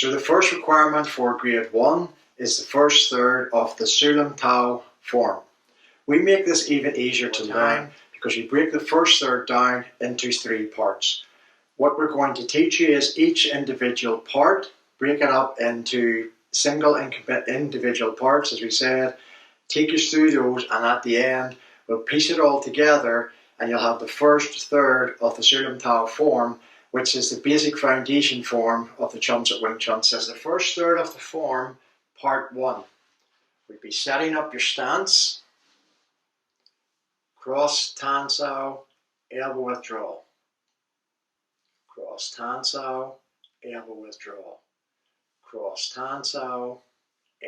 So the first requirement for grade 1 is the first third of the Siu Nim Tao form. We make this even easier to learn because we break the first third down into 3 parts. What we're going to teach you is each individual part, break it up into single individual parts, as we said, take us through those, and at the end we'll piece it all together and you'll have the first third of the Siu Nim Tao form, which is the basic foundation form of the Chum Wing Tzun system. The first third of the form, part 1, would be setting up your stance, cross Tan Sao, elbow withdrawal, cross Tan Sao, elbow withdrawal, cross Tan Sao,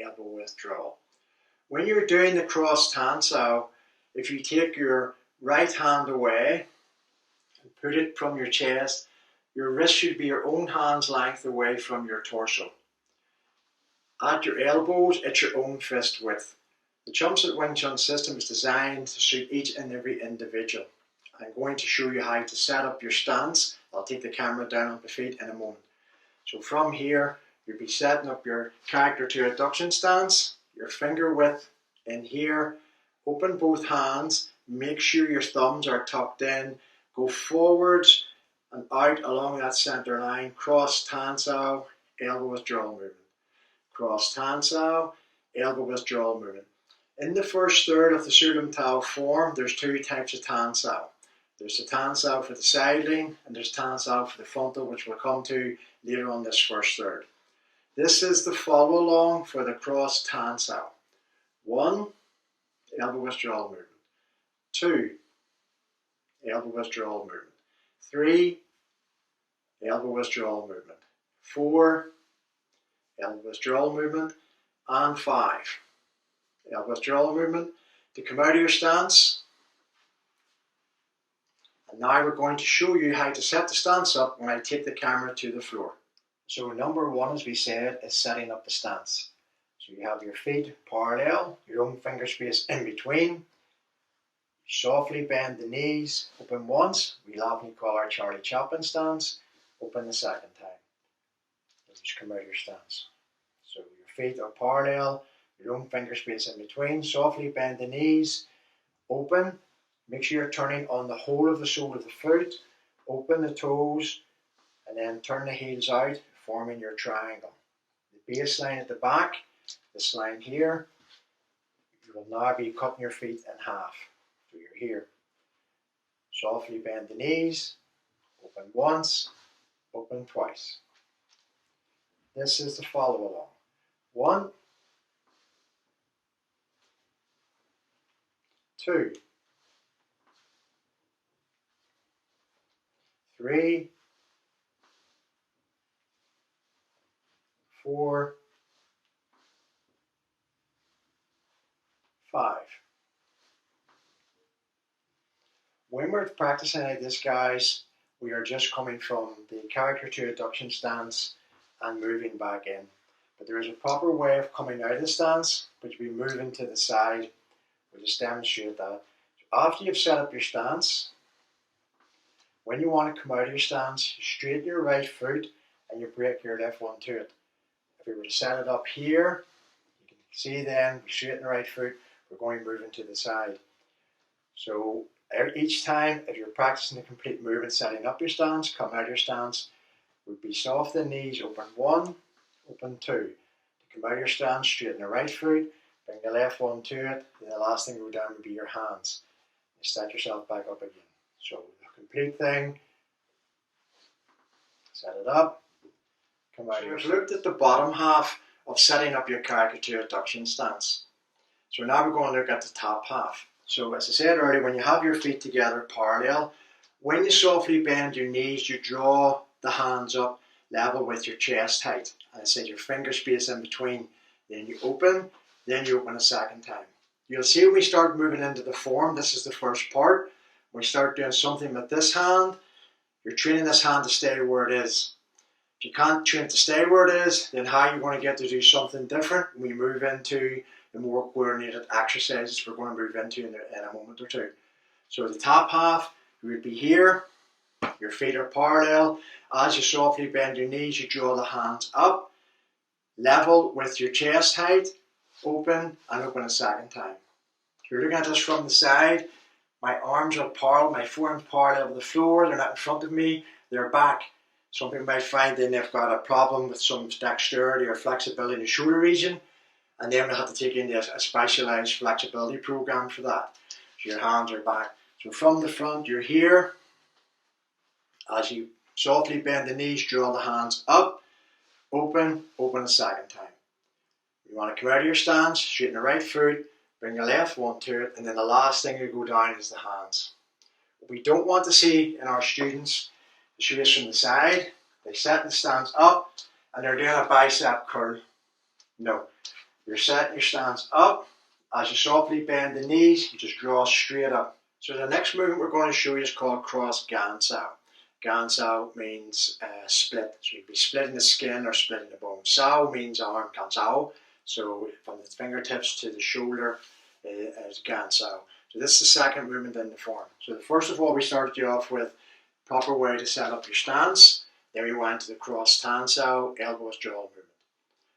elbow withdrawal. When you're doing the cross Tan Sao, if you take your right hand away and put it from your chest, your wrist should be your own hand's length away from your torso. At your elbows, it's your own fist width. The Chum Wing Tzun system is designed to suit each and every individual. I'm going to show you how to set up your stance. I'll take the camera down on the feet in a moment. So from here, you'll be setting up your character to adduction stance, your finger width in here, open both hands, make sure your thumbs are tucked in, go forwards and out along that center line, cross Tan Sao, elbow withdrawal movement. Cross Tan Sao, elbow withdrawal movement. In the first third of the Siu Nim Tao form, there's 2 types of Tan Sao. There's the Tan Sao for the side lean, and there's Tan Sao for the frontal, which we'll come to later on this first third. This is the follow along for the cross Tan Sao. 1, elbow withdrawal movement. 2, elbow withdrawal movement. 3, elbow withdrawal movement. 4, elbow withdrawal movement. And 5, elbow withdrawal movement to come out of your stance. And now we're going to show you how to set the stance up when I take the camera to the floor. So number 1, as we said, is setting up the stance. So you have your feet parallel, your own finger space in between. Softly bend the knees, open once. We laughingly call our Charlie Chaplin stance. Open the second time. And just come out of your stance. So your feet are parallel, your own finger space in between. Softly bend the knees, open. Make sure you're turning on the whole of the sole of the foot. Open the toes, and then turn the heels out, forming your triangle. The baseline at the back, this line here, you will now be cutting your feet in half. So you're here. Softly bend the knees, open once, open twice. This is the follow along. 1, 2, 3, 4, 5. When we're practicing like this, guys, we are just coming from the character to adduction stance and moving back in. But there is a proper way of coming out of the stance, which we move into the side. We'll just demonstrate that. So after you've set up your stance, when you want to come out of your stance, you straighten your right foot and you break your left one to it. If we were to set it up here, you can see then, we straighten the right foot, we're going to move into the side. So each time, if you're practicing the complete movement, setting up your stance, come out of your stance, would be soft the knees, open 1, open 2. To come out of your stance, straighten the right foot, bring the left one to it, and the last thing to go down would be your hands. You set yourself back up again. So the complete thing, set it up, come out of your stance. We've looked at the bottom half of setting up your character to adduction stance. So now we're going to look at the top half. So as I said earlier, when you have your feet together parallel, when you softly bend your knees, you draw the hands up level with your chest height. And I said your finger space in between. Then you open a second time. You'll see when we start moving into the form, this is the first part. When we start doing something with this hand, you're training this hand to stay where it is. If you can't train it to stay where it is, then how are you going to get to do something different when we move into the more coordinated exercises we're going to move into in a moment or two. So the top half, you would be here, your feet are parallel. As you softly bend your knees, you draw the hands up. level with your chest height, open and open a second time. If you're looking at this from the side, my arms are parallel, my forearms parallel with the floor, they're not in front of me, they're back. Some people might find then they've got a problem with some dexterity or flexibility in the shoulder region, and then they have to take in a specialized flexibility program for that. So your hands are back. So from the front, you're here. As you softly bend the knees, draw the hands up, open a second time. You want to come out of your stance, straighten the right foot, bring your left one to it, and then the last thing to go down is the hands. What we don't want to see in our students is shoot us from the side. They set the stance up and they're doing a bicep curl. No, you're setting your stance up. As you softly bend the knees, you just draw straight up. So the next movement we're going to show you is called cross Gaun Sao. Gaun Sao means split. So you'd be splitting the skin or splitting the bone. Sao means arm, Tan Sao. So from the fingertips to the shoulder is Gaun Sao. So this is the second movement in the form. So first of all, we started you off with proper way to set up your stance. Then we went to the cross Tan Sao, elbows draw movement.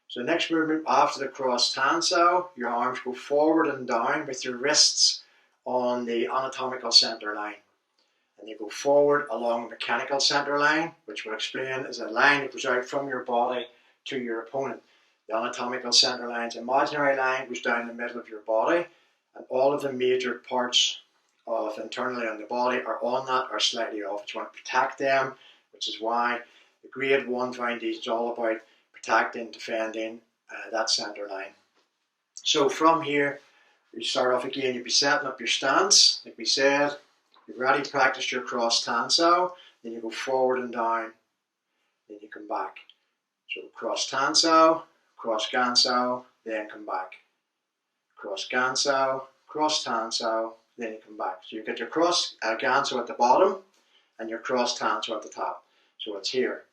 So the next movement after the cross Tan Sao, your arms go forward and down with your wrists on the anatomical center line. And you go forward along the mechanical center line, which we'll explain is a line that goes out from your body to your opponent. The anatomical center line's imaginary line goes down the middle of your body, and all of the major parts of internally on the body are on that or slightly off. You want to protect them, which is why the grade 1 foundation is all about protecting, defending that center line. So from here, you start off again, you'll be setting up your stance. Like we said, you've already practiced your cross Tan Sao, then you go forward and down, then you come back. So cross Tan Sao, cross Gaun Sao, then come back. Cross Gaun Sao, cross Tan Sao, then you come back. So you get your cross Gaun Sao at the bottom and your cross Tan Sao at the top. So it's here.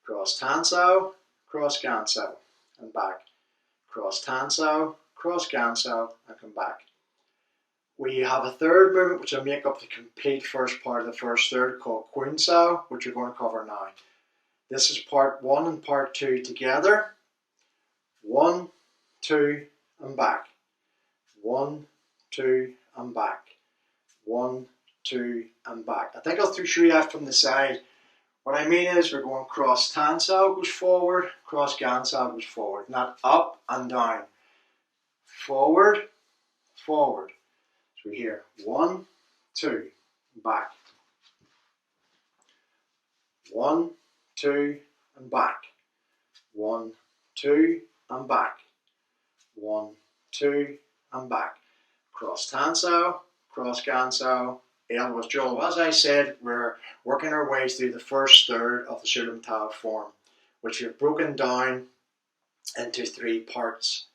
Cross Tan Sao, cross Gaun Sao, and back. Cross Tan Sao, cross Gaun Sao, and come back. We have a third movement which will make up the complete first part of the first third called Kwun Sao, which we're going to cover now. This is part 1 and part 2 together. 1, 2, and back. 1, 2, and back. 1, 2, and back. I think I'll show you that from the side. What I mean is we're going cross Tan Sao goes forward, cross Gaun Sao goes forward. Not up and down. Forward, forward. So here, 1, 2, back. 1, 2, and back. 1, 2, and back. 1, 2, and back. Cross Tan Sao, cross Gaun Sao, elbows draw. As I said, we're working our way through the first third of the Siu Nim Tao form, which we've broken down into 3 parts.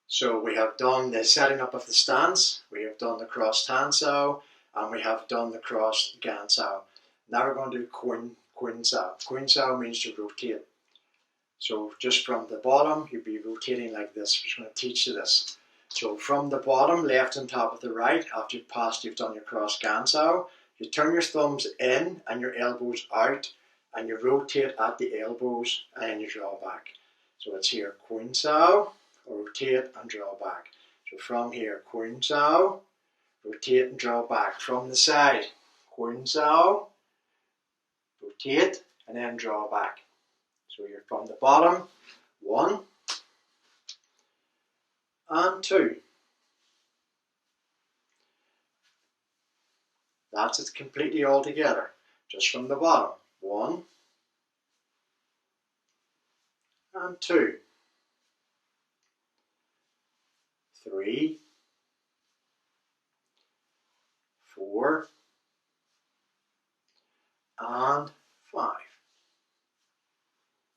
So we have done the setting up of the stance, we have done the cross Tan Sao, and we have done the cross Gaun Sao. Now we're going to do Kwun Sao. Kwun Sao means to rotate. So just from the bottom, you'll be rotating like this. We're just going to teach you this. So from the bottom, left and top of the right, after you've done your cross Gaun Sao, you turn your thumbs in and your elbows out, and you rotate at the elbows, and then you draw back. So it's here, Kwun Sao, rotate and draw back. So from here, Kwun Sao, rotate and draw back. From the side, Kwun Sao, rotate and then draw back. So you're from the bottom, 1 and 2. That's it completely all together. Just from the bottom, 1 and 2. 3, 4, and 5.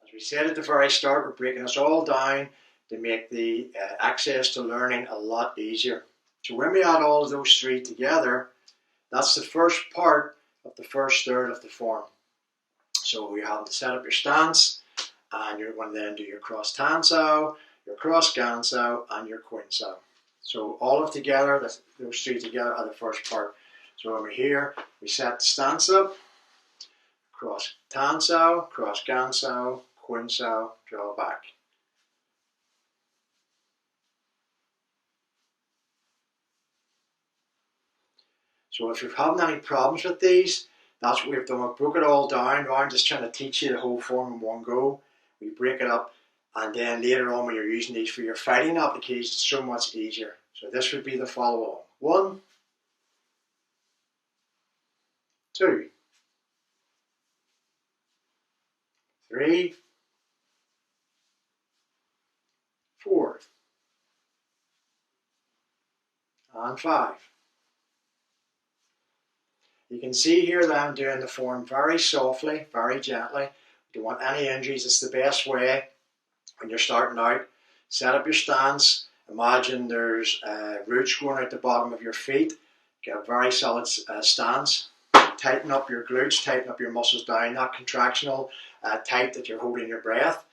As we said at the very start, we're breaking this all down to make the access to learning a lot easier. So when we add all of those 3 together, that's the first part of the first third of the form. So you have to set up your stance, and you're going to then do your cross Tan Sao, your cross Gaun Sao, and your Kwun Sao. So all of together, those 3 together are the first part. So over here, we set the stance up, cross Tan Sao, cross Gaun Sao, Kwun Sao, draw back. So if you're having any problems with these, that's what we've done. We've broke it all down. Now I'm just trying to teach you the whole form in one go. We break it up, and then later on when you're using these for your fighting applications, it's so much easier. So this would be the follow along. 1, 2, 3, 4, and 5. You can see here that I'm doing the form very softly, very gently. If you don't want any injuries, it's the best way when you're starting out. Set up your stance. Imagine there's roots growing out the bottom of your feet. Get a very solid stance. Tighten up your glutes, tighten up your muscles down, that contractional tight that you're holding your breath.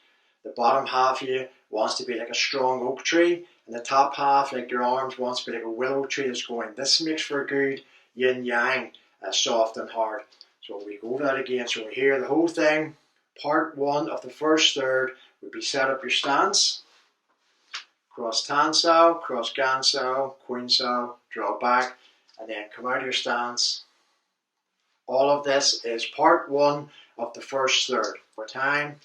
The bottom half of you wants to be like a strong oak tree, and the top half, like your arms, wants to be like a willow tree that's going. This makes for a good yin-yang, soft and hard. So we go over that again. So we're here, the whole thing, part 1 of the first third would be set up your stance. Cross Tan Sao, cross Gaun Sao, Kwun Sao, draw back, and then come out of your stance. All of this is part 1 of the first third. For time.